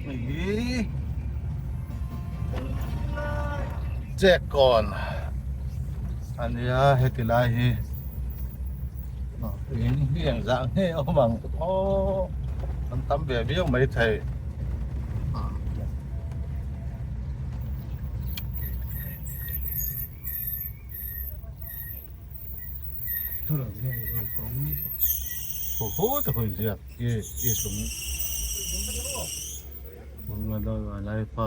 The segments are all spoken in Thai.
นี่แจกก่อนอันนี้เฮ็ดกี่ไรเฮ้ยนี่อย่างdạngเฮ้เอาบังโอ้มันทำแบบนี้ยังไม่ไทยโอ้โหแต่คนเสียบเยี่สมมันมาได้อะไรไป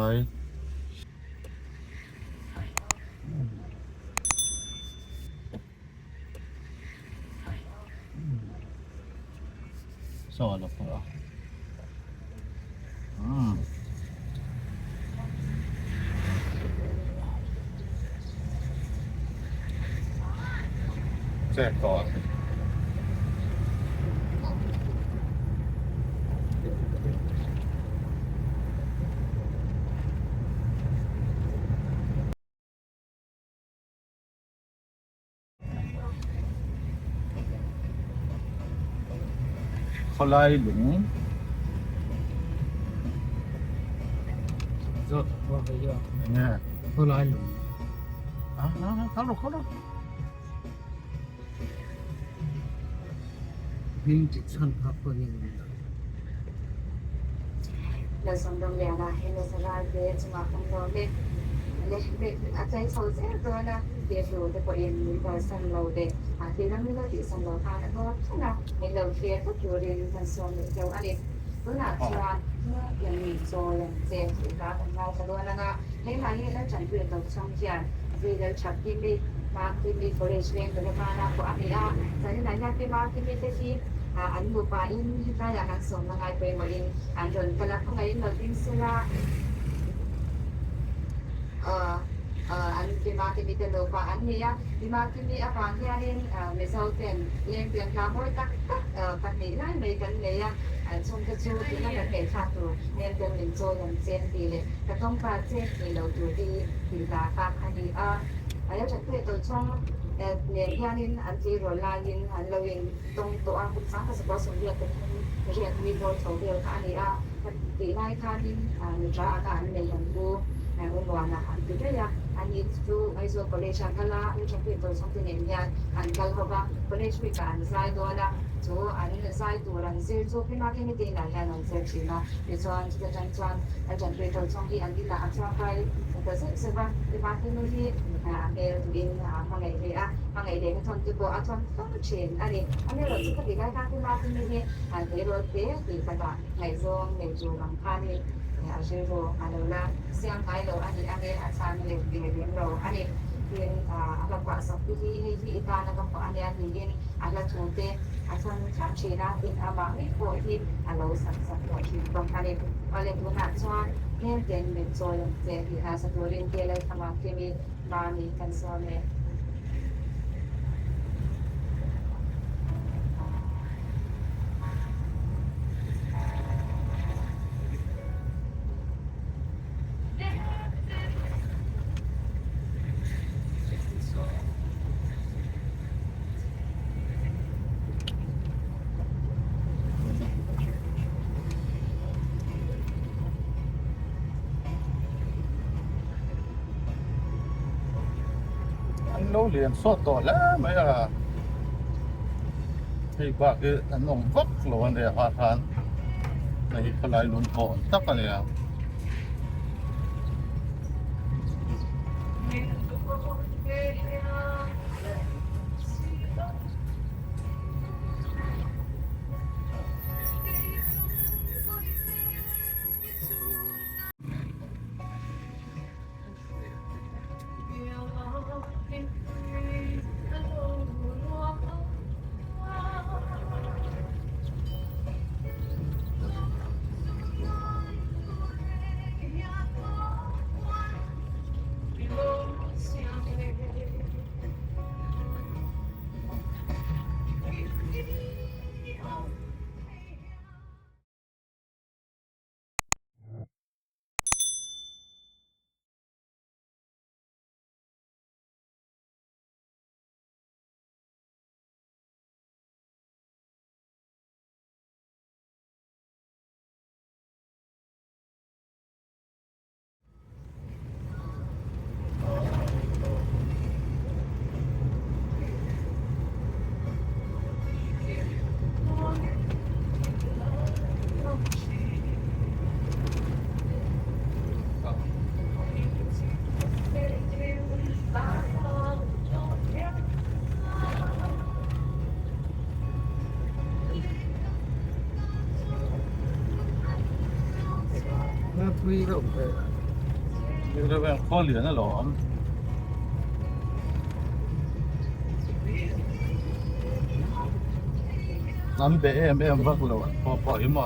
สอนหรอเปล่าแจกก่อนเขาไล่หลงเนี่ยเขาไล่หลงเขาหลงวิ่งจิตสั้นพับตัวนี้เราสมดุลแล้วนะเห็นเราสลายเด็กสมาคมเราเด็กอาจารย์เขาเสียตัวนะเดี๋ยวดูแต่พอเอ็นมีแต่สันเราเด็กที่นั่นไม่ได้ที่สันเราทานแล้วก็นะเห็นเราเฟียก็อยู่เรียนกันส่วนเดียวอันนี้เมื่อหน้าชวนเมื่อยังมีโซยังเจ็บอีกแล้วเราสะดวกแล้วนะให้มาที่นั่นฉันเปลี่ยนตัวช่องเขียนวีเดลชักที่มีมาที่มีบริเวณตัวมานะพวกอันนี้อ่ะจากที่ไหนอยากที่มาที่มีที่อันบุปผาอินที่ได้อย่างนั้นส่งมาให้เป็นวันอันจนกระทั่งไงเราดิ้นเสียอันที่มาที่มีแต่โลกอันนี้ที่มาที่มีอะไรเนี่ยไม่เท่าเต็มเลี้ยงเพียงคำว่าตักนี้ได้ไม่กันเลยชมกระชูที่นั่นเป็นขาดตัวเลี้ยงเพียงหนึ่งโจยังเจนดีเลยแต่ต้องการเจนที่เราดูดีที่ราคาอันนี้อันนี้ฉันเคยตัวช่องเนี่ยที่นี่อันที่เราลายินอันเราเองตรงตัวอันคุณสังกัดสปอร์ตสมเด็จเป็นเรียนวิโรสมเด็จค่ะอันนี้ตีไล่ค่ะนี่มีจ้าอาการในยังดูอุบลนะอันที่ได้ยังอันนี้ดูไอโซโพเลชันกันละนี่ฉันเป็นตัวช่องที่เนี่ยอันกันเขาว่าโพเลชันกันสายตัวละจูอันนี้สายตัวรันเซลจูพี่มาที่นี่ตีหลายอย่างเซลชินะในส่วนที่จะจันอาจารย์เป็นตัวช่องที่อันที่ละอันที่ไปแต่ซึ่งว่าที่มาที่นี่เอลดินบางไงเดียบางไงเดียทนที่บอกทนต้องเชนอันนี้เราจะติดได้ที่มาที่นี่อันที่เราเดียที่กระดาษในโซนในจูหลังคานี่อาชีพอันนั้นเสียงไทยเราอันนี้อาจารย์เลี้ยงเราอันนี้เป็นอะไรกว่าสักที่ที่อีกการนะครับอันนี้เรียนอะไรชูเตอาจารย์ชัดเจนนะเป็นอาบังไม่ควรที่เราสักตัวที่ตรงอันนี้อะไรตัวหนักชวนเนี่ยเดินเป็นโซนเจที่อาศัยตัวเรียนเกี่ยวกับธรรมะที่มีบามีกันโซนเนี่ยเราเรียนสดต่อแล้วไหมล่ะที่บ้านคือน้องฟักหลวนเดียพาทานในขลายลุนก่อนตักกันเลย quy đâu Như thế bên khó liền nó lỏm. Nắm bé em vắt lộn, bỏ hiếm mà.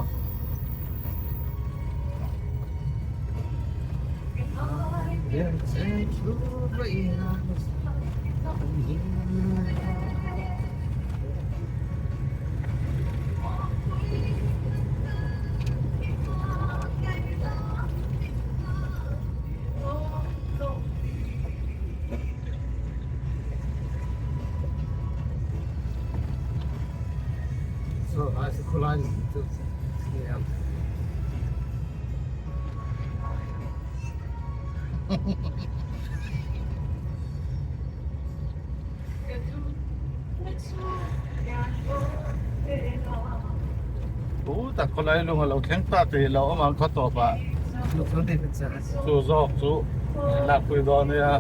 So, also Khawlailung. Yeah. Ủa, ta Khawlailung là khen ta thì lâu mà có tổ bà. Lúc đó thì mình sẽ Chú giọt chú. Lạc quỳ đó này à.